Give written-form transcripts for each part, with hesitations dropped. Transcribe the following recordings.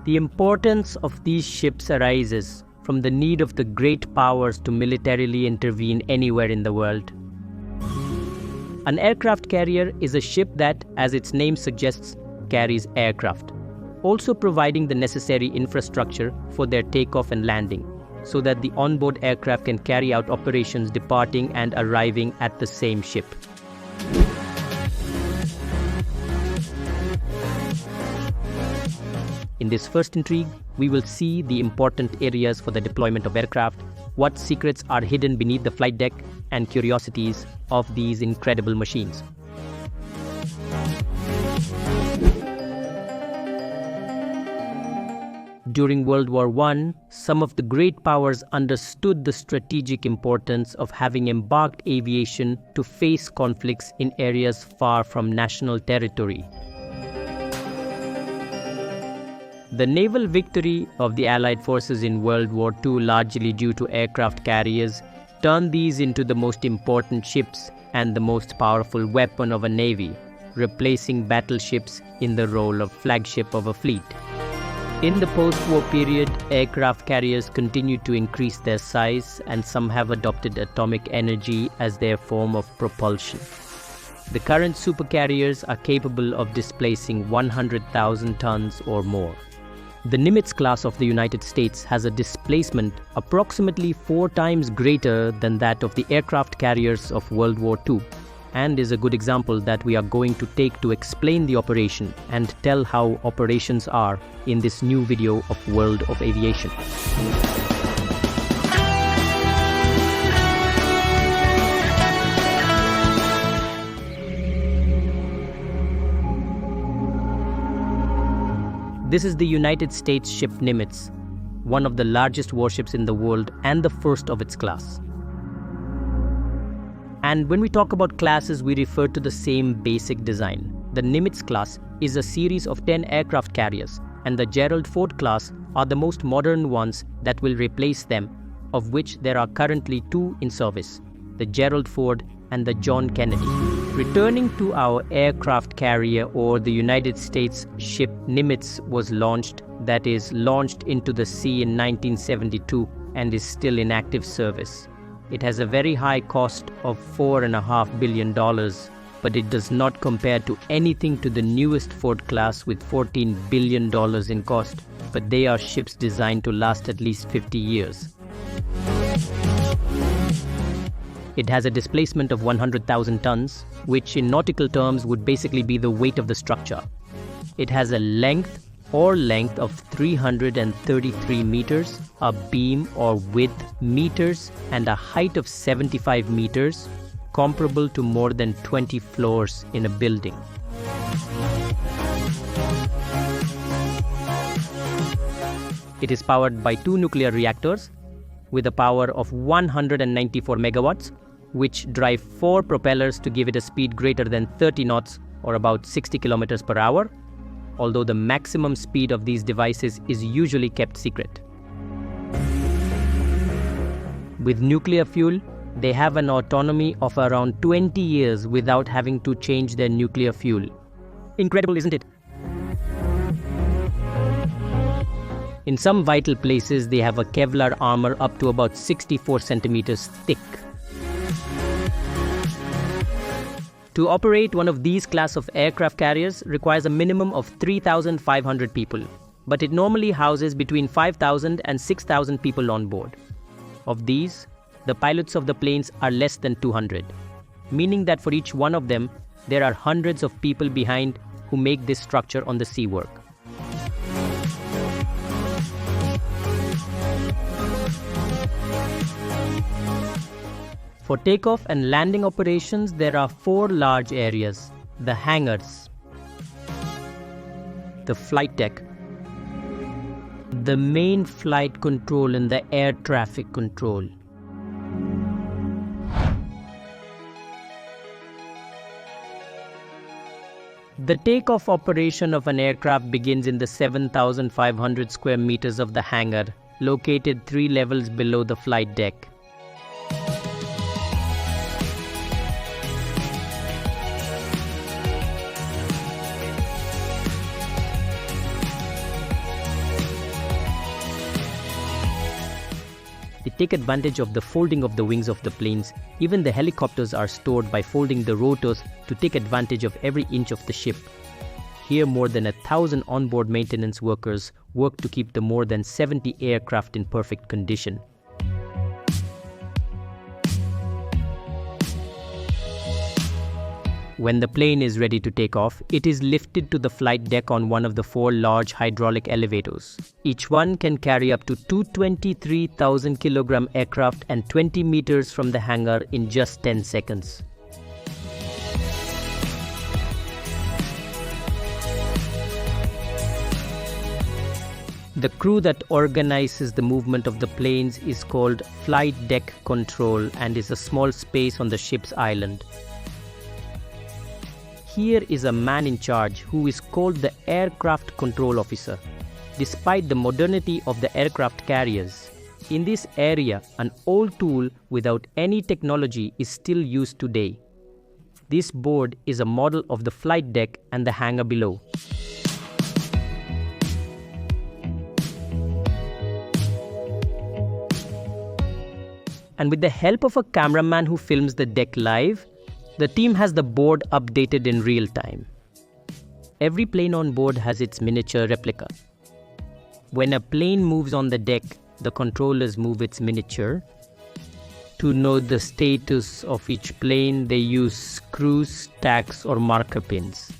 The importance of these ships arises from the need of the great powers to militarily intervene anywhere in the world. An aircraft carrier is a ship that, as its name suggests, carries aircraft, also providing the necessary infrastructure for their takeoff and landing, so that the onboard aircraft can carry out operations departing and arriving at the same ship. In this first intrigue, we will see the important areas for the deployment of aircraft, what secrets are hidden beneath the flight deck, and curiosities of these incredible machines. During World War I, some of the great powers understood the strategic importance of having embarked aviation to face conflicts in areas far from national territory. The naval victory of the Allied forces in World War II, largely due to aircraft carriers, turned these into the most important ships and the most powerful weapon of a navy, replacing battleships in the role of flagship of a fleet. In the post-war period, aircraft carriers continued to increase their size, and some have adopted atomic energy as their form of propulsion. The current supercarriers are capable of displacing 100,000 tons or more. The Nimitz class of the United States has a displacement approximately 4 times greater than that of the aircraft carriers of World War II, and is a good example that we are going to take to explain the operation and tell how operations are in this new video of World of Aviation. This is the United States ship Nimitz, one of the largest warships in the world and the first of its class. And when we talk about classes, we refer to the same basic design. The Nimitz class is a series of 10 aircraft carriers, and the Gerald Ford class are the most modern ones that will replace them, of which there are currently 2 in service, the Gerald Ford and the John Kennedy. Returning to our aircraft carrier, or the United States ship Nimitz, was launched into the sea in 1972 and is still in active service. It has a very high cost of $4.5 billion, but it does not compare to anything to the newest Ford class with $14 billion in cost, but they are ships designed to last at least 50 years. It has a displacement of 100,000 tons, which in nautical terms would basically be the weight of the structure. It has a length of 333 meters, a beam or width meters, and a height of 75 meters, comparable to more than 20 floors in a building. It is powered by 2 nuclear reactors with a power of 194 megawatts, which drive 4 propellers to give it a speed greater than 30 knots or about 60 kilometers per hour, although the maximum speed of these devices is usually kept secret. With nuclear fuel, they have an autonomy of around 20 years without having to change their nuclear fuel. Incredible, isn't it? In some vital places, they have a Kevlar armor up to about 64 centimeters thick. To operate one of these class of aircraft carriers requires a minimum of 3,500 people, but it normally houses between 5,000 and 6,000 people on board. Of these, the pilots of the planes are less than 200, meaning that for each one of them, there are hundreds of people behind who make this structure on the sea work. For takeoff and landing operations, there are 4 large areas: the hangars, the flight deck, the main flight control, and the air traffic control. The takeoff operation of an aircraft begins in the 7,500 square meters of the hangar, located 3 levels below the flight deck. They take advantage of the folding of the wings of the planes. Even the helicopters are stored by folding the rotors to take advantage of every inch of the ship. Here, more than 1,000 onboard maintenance workers work to keep the more than 70 aircraft in perfect condition. When the plane is ready to take off, it is lifted to the flight deck on one of the 4 large hydraulic elevators. Each one can carry up to 223,000 kilogram aircraft and 20 meters from the hangar in just 10 seconds. The crew that organizes the movement of the planes is called flight deck control and is a small space on the ship's island. Here is a man in charge who is called the aircraft control officer. Despite the modernity of the aircraft carriers, in this area, an old tool without any technology is still used today. This board is a model of the flight deck and the hangar below. And with the help of a cameraman who films the deck live, the team has the board updated in real time. Every plane on board has its miniature replica. When a plane moves on the deck, the controllers move its miniature. To know the status of each plane, they use screws, tacks, or marker pins.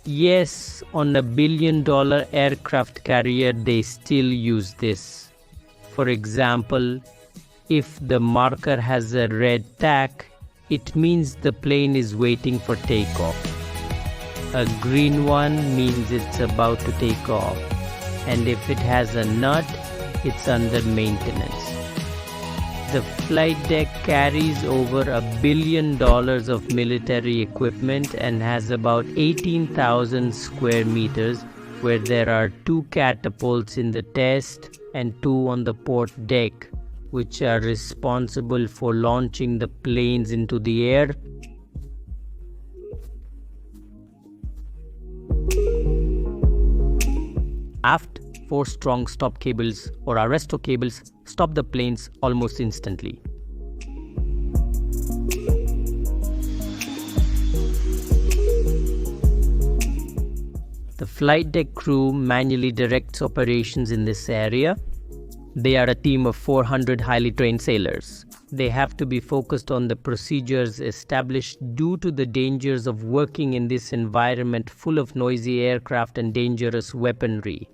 Yes, on a billion-dollar aircraft carrier, they still use this. For example, if the marker has a red tack, it means the plane is waiting for takeoff. A green one means it's about to take off. And if it has a nut, it's under maintenance. The flight deck carries over $1 billion of military equipment and has about 18,000 square meters, where there are 2 catapults in the test and 2 on the port deck, which are responsible for launching the planes into the air. Aft, 4 strong stop cables or arresto cables stop the planes almost instantly. The flight deck crew manually directs operations in this area. They are a team of 400 highly trained sailors. They have to be focused on the procedures established due to the dangers of working in this environment full of noisy aircraft and dangerous weaponry.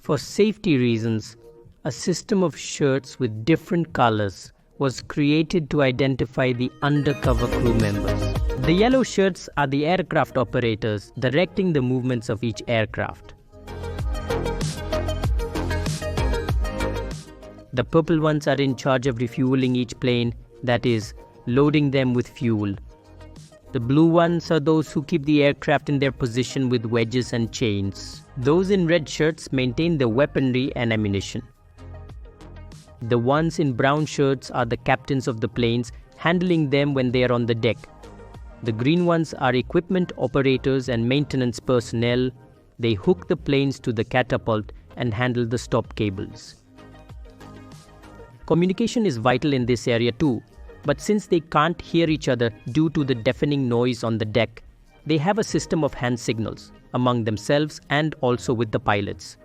For safety reasons, a system of shirts with different colors was created to identify the undercover crew members. The yellow shirts are the aircraft operators directing the movements of each aircraft. The purple ones are in charge of refueling each plane, that is, loading them with fuel. The blue ones are those who keep the aircraft in their position with wedges and chains. Those in red shirts maintain the weaponry and ammunition. The ones in brown shirts are the captains of the planes, handling them when they are on the deck. The green ones are equipment operators and maintenance personnel. They hook the planes to the catapult and handle the stop cables. Communication is vital in this area too, but since they can't hear each other due to the deafening noise on the deck, they have a system of hand signals among themselves and also with the pilots.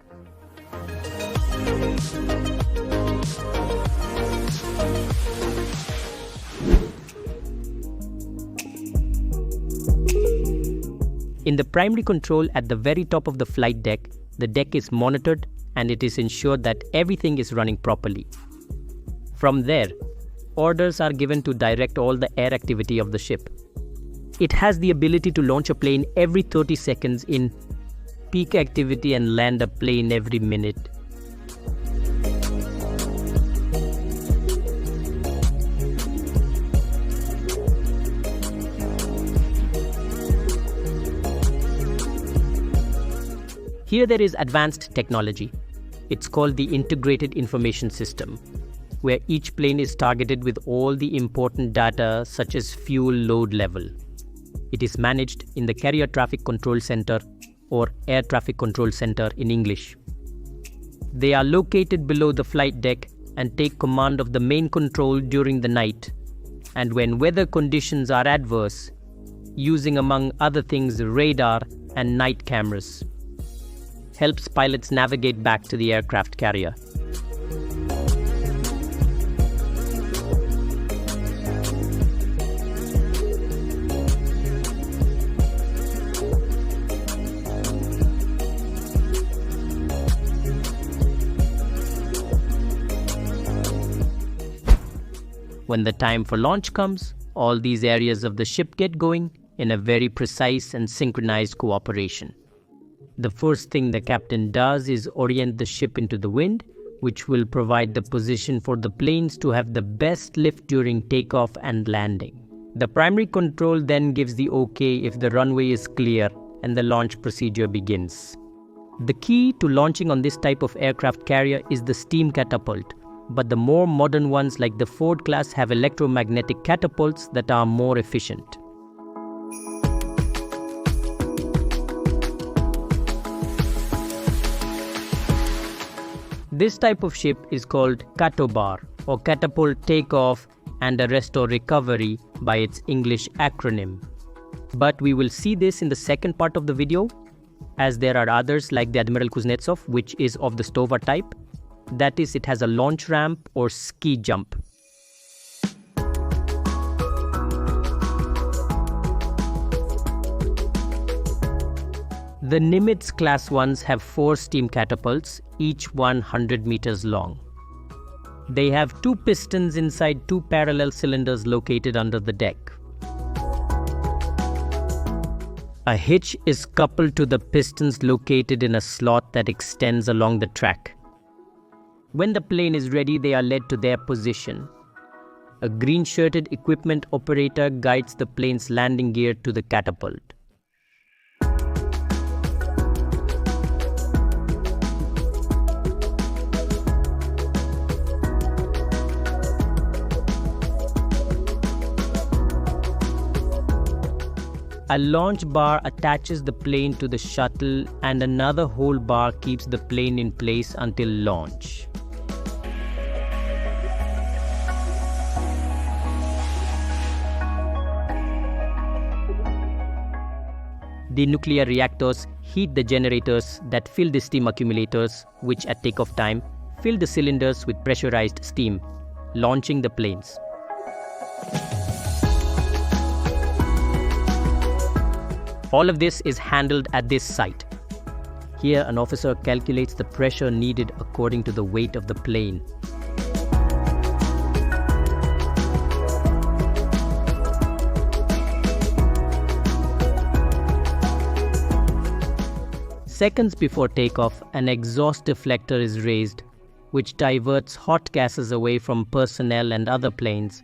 In the primary control at the very top of the flight deck, the deck is monitored and it is ensured that everything is running properly. From there, orders are given to direct all the air activity of the ship. It has the ability to launch a plane every 30 seconds in peak activity and land a plane every minute. Here there is advanced technology. It's called the Integrated Information System, where each plane is targeted with all the important data such as fuel load level. It is managed in the Carrier Traffic Control Center or Air Traffic Control Center in English. They are located below the flight deck and take command of the main control during the night, and when weather conditions are adverse, using among other things radar and night cameras. Helps pilots navigate back to the aircraft carrier. When the time for launch comes, all these areas of the ship get going in a very precise and synchronized cooperation. The first thing the captain does is orient the ship into the wind, which will provide the position for the planes to have the best lift during takeoff and landing. The primary control then gives the OK if the runway is clear and the launch procedure begins. The key to launching on this type of aircraft carrier is the steam catapult, but the more modern ones like the Ford class have electromagnetic catapults that are more efficient. This type of ship is called catobar, or catapult takeoff and arrest or recovery by its English acronym. But we will see this in the second part of the video, as there are others like the Admiral Kuznetsov, which is of the Stover type. That is, it has a launch ramp or ski jump. The Nimitz class ones have 4 steam catapults, each 100 meters long. They have 2 pistons inside 2 parallel cylinders located under the deck. A hitch is coupled to the pistons located in a slot that extends along the track. When the plane is ready, they are led to their position. A green-shirted equipment operator guides the plane's landing gear to the catapult. A launch bar attaches the plane to the shuttle, and another whole bar keeps the plane in place until launch. The nuclear reactors heat the generators that fill the steam accumulators, which at takeoff time fill the cylinders with pressurized steam, launching the planes. All of this is handled at this site. Here, an officer calculates the pressure needed according to the weight of the plane. Seconds before takeoff, an exhaust deflector is raised, which diverts hot gases away from personnel and other planes.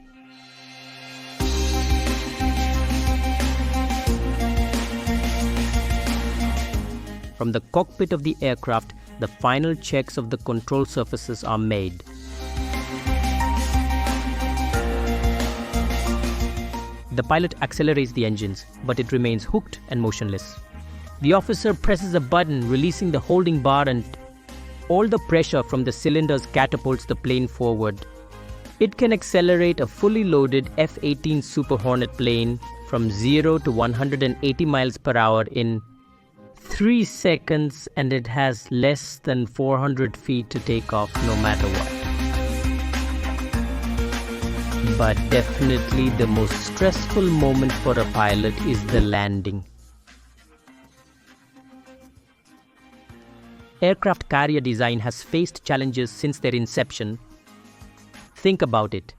From the cockpit of the aircraft, the final checks of the control surfaces are made. The pilot accelerates the engines, but it remains hooked and motionless. The officer presses a button, releasing the holding bar, and all the pressure from the cylinders catapults the plane forward. It can accelerate a fully loaded F-18 Super Hornet plane from 0 to 180 miles per hour in 3 seconds, and it has less than 400 feet to take off no matter what. But definitely the most stressful moment for a pilot is the landing. Aircraft carrier design has faced challenges since their inception. Think about it.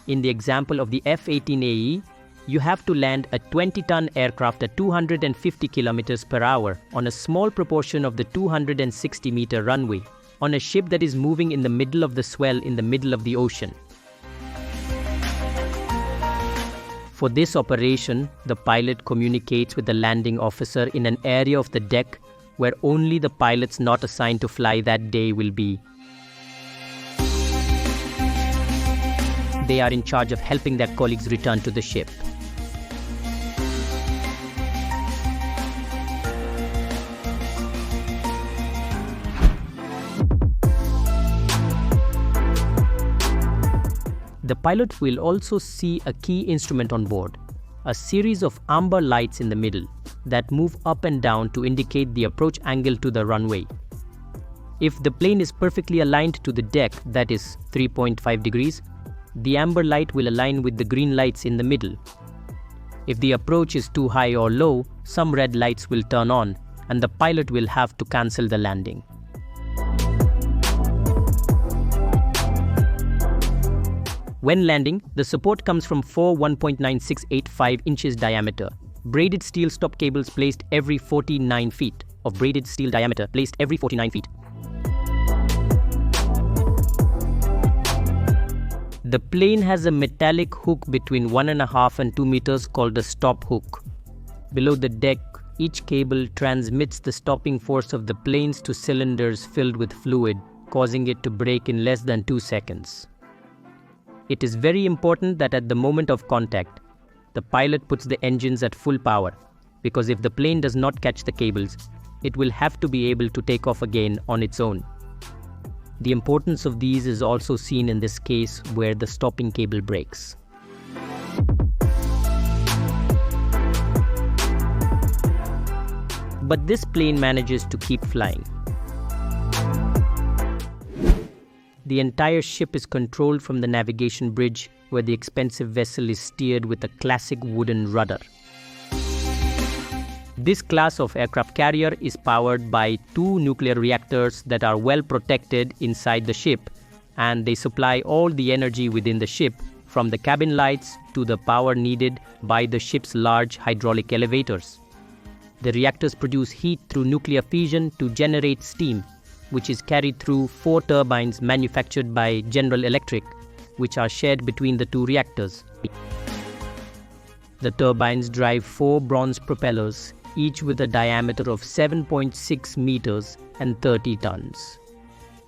In the example of the F-18AE, you have to land a 20-ton aircraft at 250 kilometers per hour on a small proportion of the 260-meter runway, on a ship that is moving in the middle of the swell in the middle of the ocean. For this operation, the pilot communicates with the landing officer in an area of the deck where only the pilots not assigned to fly that day will be. They are in charge of helping their colleagues return to the ship. The pilot will also see a key instrument on board, a series of amber lights in the middle that move up and down to indicate the approach angle to the runway. If the plane is perfectly aligned to the deck, that is 3.5 degrees, the amber light will align with the green lights in the middle. If the approach is too high or low, some red lights will turn on and the pilot will have to cancel the landing. When landing, the support comes from four 1.9685 inches diameter braided steel stop cables placed every 49 feet of braided steel diameter placed every 49 feet. The plane has a metallic hook between 1.5 and 2 meters called a stop hook. Below the deck, each cable transmits the stopping force of the planes to cylinders filled with fluid, causing it to break in less than 2 seconds. It is very important that at the moment of contact, the pilot puts the engines at full power, because if the plane does not catch the cables, it will have to be able to take off again on its own. The importance of these is also seen in this case where the stopping cable breaks. But this plane manages to keep flying. The entire ship is controlled from the navigation bridge, where the expensive vessel is steered with a classic wooden rudder. This class of aircraft carrier is powered by 2 nuclear reactors that are well protected inside the ship, and they supply all the energy within the ship, from the cabin lights to the power needed by the ship's large hydraulic elevators. The reactors produce heat through nuclear fission to generate steam, which is carried through 4 turbines manufactured by General Electric, which are shared between the 2 reactors. The turbines drive 4 bronze propellers, each with a diameter of 7.6 meters and 30 tons.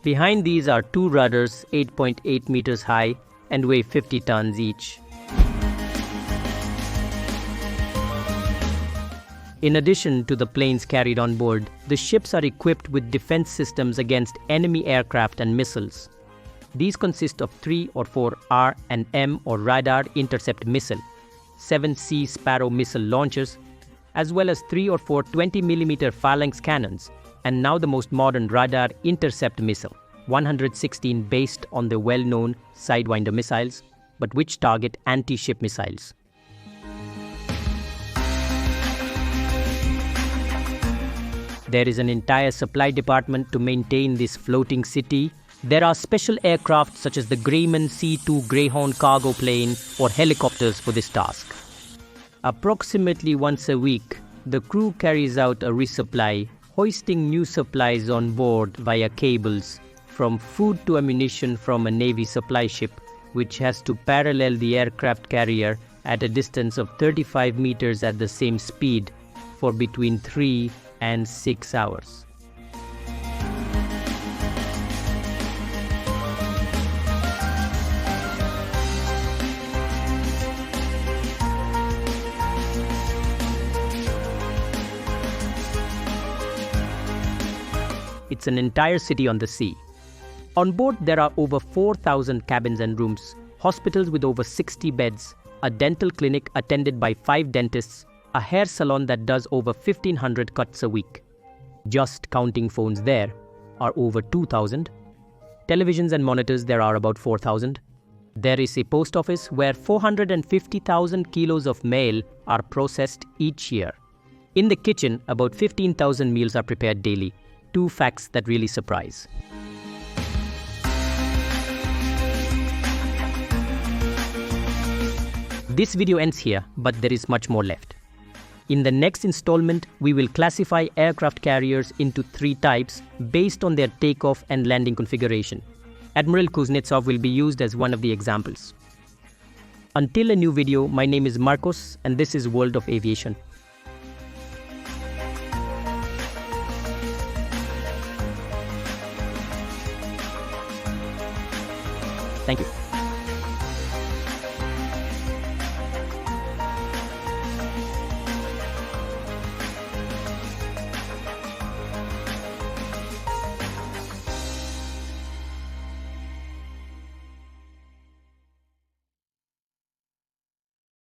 Behind these are 2 rudders 8.8 meters high and weigh 50 tons each. In addition to the planes carried on board, the ships are equipped with defense systems against enemy aircraft and missiles. These consist of 3 or 4 R and M or radar intercept missile, 7 Sea Sparrow missile launchers, as well as 3 or 4 20mm phalanx cannons, and now the most modern radar intercept missile, 116 based on the well-known Sidewinder missiles, but which target anti-ship missiles. There is an entire supply department to maintain this floating city. There are special aircraft such as the Greyman C-2 Greyhound cargo plane or helicopters for this task. Approximately once a week, the crew carries out a resupply, hoisting new supplies on board via cables, from food to ammunition from a Navy supply ship, which has to parallel the aircraft carrier at a distance of 35 meters at the same speed for between 3 and 6 hours. It's an entire city on the sea. On board, there are over 4,000 cabins and rooms, hospitals with over 60 beds, a dental clinic attended by 5 dentists, a hair salon that does over 1,500 cuts a week. Just counting phones there are over 2,000. Televisions and monitors there are about 4,000. There is a post office where 450,000 kilos of mail are processed each year. In the kitchen, about 15,000 meals are prepared daily. 2 facts that really surprise. This video ends here, but there is much more left. In the next installment, we will classify aircraft carriers into 3 types based on their takeoff and landing configuration. Admiral Kuznetsov will be used as one of the examples. Until a new video, my name is Marcos and this is World of Aviation. Thank you.